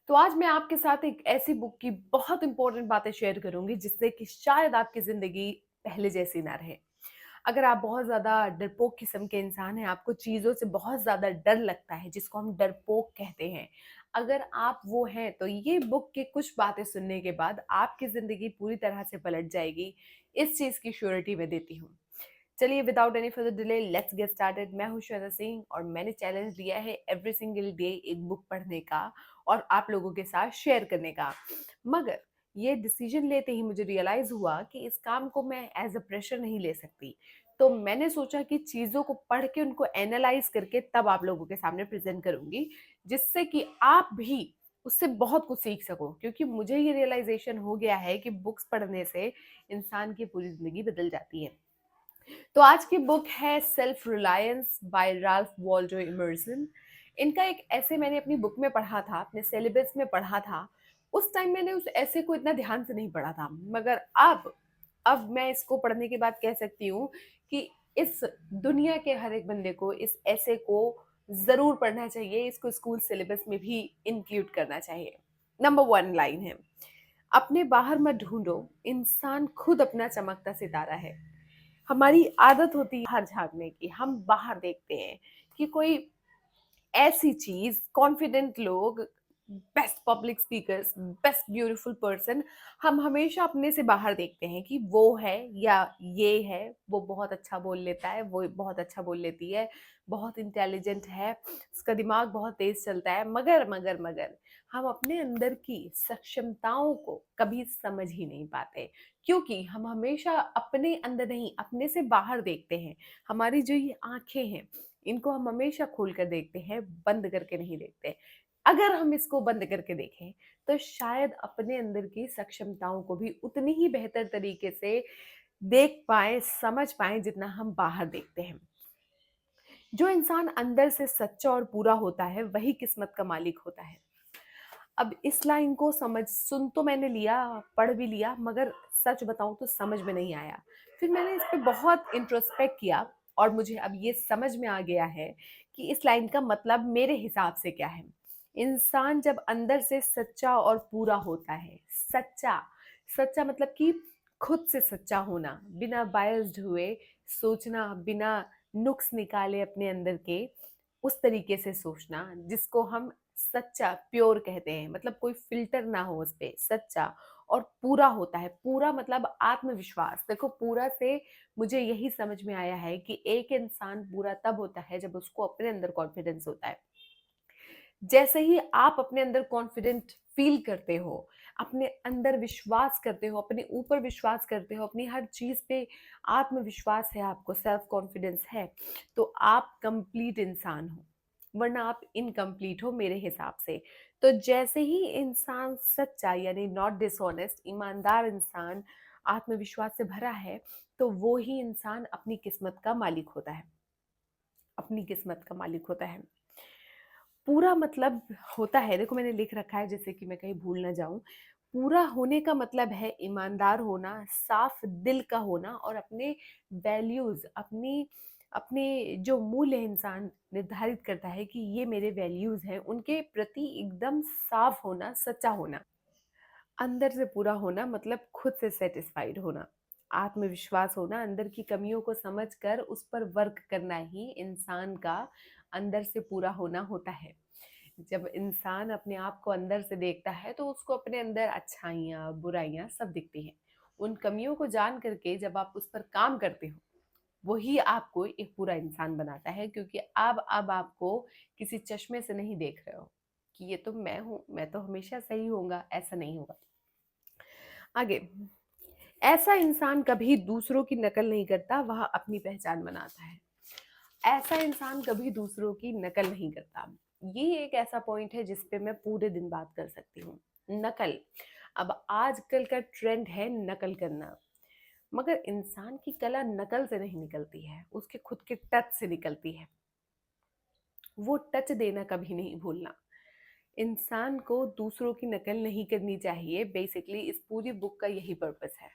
तो आज मैं आपके साथ एक ऐसी बुक की बहुत इंपॉर्टेंट बातें शेयर करूंगी जिससे कि शायद आपकी ज़िंदगी पहले जैसी ना रहे। अगर आप बहुत ज़्यादा डरपोक किस्म के इंसान हैं, आपको चीज़ों से बहुत ज़्यादा डर लगता है जिसको हम डरपोक कहते हैं, अगर आप वो हैं तो ये बुक की कुछ बातें सुनने के बाद आपकी ज़िंदगी पूरी तरह से पलट जाएगी। इस चीज़ की श्योरिटी मैं देती हूँ। चलिए without any further delay let's get started. मैं हूँ श्वेता सिंह और मैंने चैलेंज लिया है एवरी सिंगल डे एक बुक पढ़ने का और आप लोगों के साथ शेयर करने का। मगर ये डिसीजन लेते ही मुझे रियलाइज हुआ कि इस काम को मैं एज अ प्रेशर नहीं ले सकती। तो मैंने सोचा कि चीज़ों को पढ़ के उनको एनालाइज करके तब आप लोगों के सामने प्रेजेंट करूंगी, जिससे कि आप भी उससे बहुत कुछ सीख सको। क्योंकि मुझे ये रियलाइजेशन हो गया है कि बुक्स पढ़ने से इंसान की पूरी जिंदगी बदल जाती है। तो आज की बुक है self reliance by Ralph Waldo Emerson. इनका एक ऐसे मैंने अपनी बुक में पढ़ा था, अपने सिलेबस में पढ़ा था। उस टाइम मैंने उस ऐसे को इतना ध्यान से नहीं पढ़ा था, मगर अब मैं इसको पढ़ने के बाद कह सकती हूँ कि इस दुनिया के हर एक बंदे को इस ऐसे को जरूर पढ़ना चाहिए। इसको स्कूल सिलेबस में भी इंक्लूड करना चाहिए। नंबर वन लाइन है, अपने बाहर मत ढूंढो, इंसान खुद अपना चमकता सितारा है। हमारी आदत होती है बाहर झाँकने की, हम बाहर देखते हैं कि कोई ऐसी चीज, कॉन्फिडेंट लोग, best public speakers, best beautiful person, हम हमेशा अपने से बाहर देखते हैं कि वो है या ये है, वो बहुत अच्छा बोल लेता है, वो बहुत अच्छा बोल लेती है, बहुत इंटेलिजेंट है, उसका दिमाग बहुत तेज चलता है। मगर हम अपने अंदर की सक्षमताओं को कभी समझ ही नहीं पाते, क्योंकि हम हमेशा अपने अंदर नहीं, अपने से बाहर देखते हैं। हमारी जो ये आंखें हैं, इनको हम हमेशा खोल कर देखते हैं, बंद करके नहीं देखते। अगर हम इसको बंद करके देखें तो शायद अपने अंदर की सक्षमताओं को भी उतनी ही बेहतर तरीके से देख पाए, समझ पाए जितना हम बाहर देखते हैं। जो इंसान अंदर से सच्चा और पूरा होता है वही किस्मत का मालिक होता है। अब इस लाइन को समझ सुन तो मैंने लिया, पढ़ भी लिया, मगर सच बताऊं तो समझ में नहीं आया। फिर मैंने इस पे बहुत इंट्रोस्पेक्ट किया और मुझे अब ये समझ में आ गया है कि इस लाइन का मतलब मेरे हिसाब से क्या है। इंसान जब अंदर से सच्चा और पूरा होता है, सच्चा, सच्चा मतलब कि खुद से सच्चा होना, बिना बायस्ड हुए सोचना, बिना नुक्स निकाले अपने अंदर के, उस तरीके से सोचना जिसको हम सच्चा, प्योर कहते हैं। मतलब कोई फिल्टर ना हो उस पे, सच्चा और पूरा होता है। पूरा मतलब आत्मविश्वास। देखो, पूरा से मुझे यही समझ में आया है कि एक इंसान पूरा तब होता है जब उसको अपने अंदर कॉन्फिडेंस होता है। जैसे ही आप अपने अंदर कॉन्फिडेंट फील करते हो, अपने अंदर विश्वास करते हो, अपने ऊपर विश्वास करते हो, अपनी हर चीज पे आत्मविश्वास है, आपको सेल्फ कॉन्फिडेंस है, तो आप कंप्लीट इंसान हो। वरना आप इनकम्प्लीट हो मेरे हिसाब से। तो जैसे ही इंसान सच्चा यानी नॉट डिसऑनेस्ट, ईमानदार इंसान आत्मविश्वास से भरा है, तो वो ही इंसान अपनी किस्मत का मालिक होता है। अपनी किस्मत का मालिक होता है। पूरा मतलब होता है, देखो मैंने लिख रखा है जैसे कि मैं कहीं भूल ना जाऊं। पूरा होने का मतलब है ईमानदार होना, साफ दिल का होना और अपने वैल्यूज, अपनी अपने जो मूल्य इंसान निर्धारित करता है कि ये मेरे वैल्यूज हैं, उनके प्रति एकदम साफ होना, सच्चा होना। अंदर से पूरा होना मतलब खुद से सेटिस्फाइड होना, आत्मविश्वास होना, अंदर की कमियों को समझकर उस पर वर्क करना ही इंसान का अंदर से पूरा होना होता है। जब इंसान अपने आप को अंदर से देखता है तो उसको अपने अंदर अच्छाइयाँ, बुराइयाँ सब दिखती हैं। उन कमियों को जान करके जब आप उस पर काम करते हो, वही आपको एक पूरा इंसान बनाता है। क्योंकि अब आपको किसी चश्मे से नहीं देख रहे हो कि ये तो मैं हूँ, मैं तो हमेशा सही होऊंगा, ऐसा नहीं होगा। आगे, ऐसा इंसान कभी दूसरों की नकल नहीं करता, वह अपनी पहचान बनाता है। ऐसा इंसान कभी दूसरों की नकल नहीं करता। ये एक ऐसा पॉइंट है जिस पे मैं पूरे दिन बात कर सकती हूँ। नकल, अब आजकल का ट्रेंड है नकल करना, मगर इंसान की कला नकल से नहीं निकलती है, उसके खुद के टच से निकलती है। वो टच देना कभी नहीं भूलना। इंसान को दूसरों की नकल नहीं करनी चाहिए। बेसिकली इस पूरी बुक का यही पर्पस है।